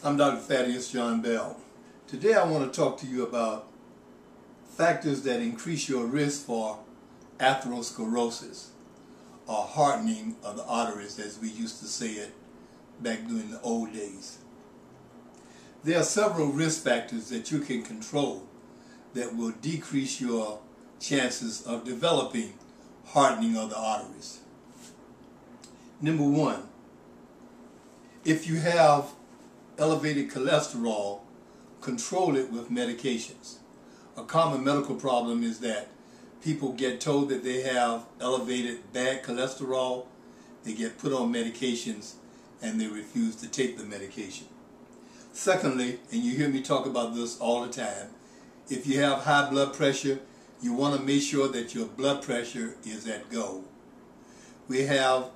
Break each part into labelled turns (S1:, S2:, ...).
S1: I'm Dr. Thaddeus John Bell. Today I want to talk to you about factors that increase your risk for atherosclerosis, or hardening of the arteries, as we used to say it back during the old days. There are several risk factors that you can control that will decrease your chances of developing hardening of the arteries. Number one, if you have elevated cholesterol, control it with medications. A common medical problem is that people get told that they have elevated bad cholesterol, they get put on medications, and they refuse to take the medication. Secondly, and you hear me talk about this all the time, if you have high blood pressure, you want to make sure that your blood pressure is at goal. We have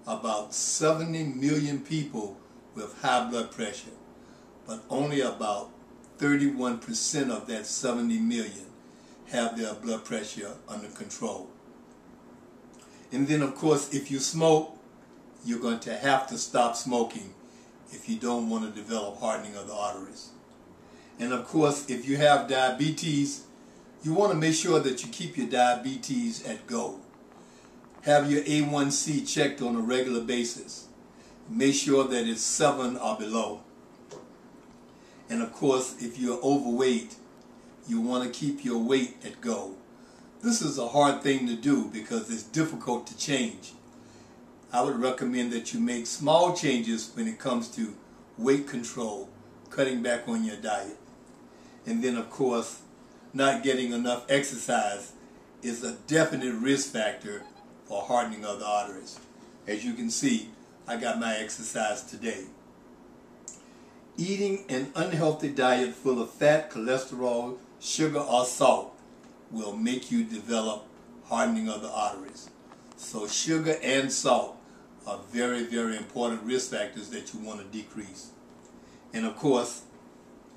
S1: about 70 million people with high blood pressure, but only about 31% of that 70 million have their blood pressure under control. And then of course, if you smoke, you're going to have to stop smoking if you don't want to develop hardening of the arteries. And of course, if you have diabetes, you want to make sure that you keep your diabetes at goal. Have your A1C checked on a regular basis. Make sure that it's 7 or below. And of course, if you're overweight, you want to keep your weight at goal. This is a hard thing to do because it's difficult to change. I would recommend that you make small changes when it comes to weight control, cutting back on your diet. And then of course, not getting enough exercise is a definite risk factor for hardening of the arteries. As you can see, I got my exercise today. Eating an unhealthy diet full of fat, cholesterol, sugar, or salt will make you develop hardening of the arteries. So sugar and salt are very, very important risk factors that you want to decrease. And of course,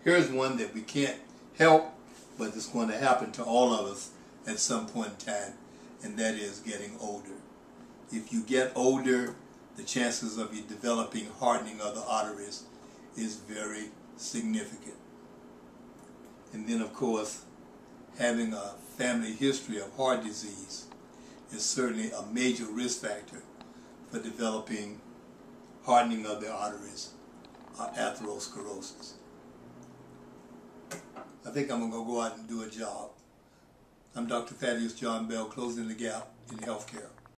S1: here's one that we can't help, but it's going to happen to all of us at some point in time, and that is getting older. If you get older, the chances of you developing hardening of the arteries is very significant. And then of course, having a family history of heart disease is certainly a major risk factor for developing hardening of the arteries or atherosclerosis. I think I'm going to go out and do a job. I'm Dr. Thaddeus John Bell, closing the gap in healthcare.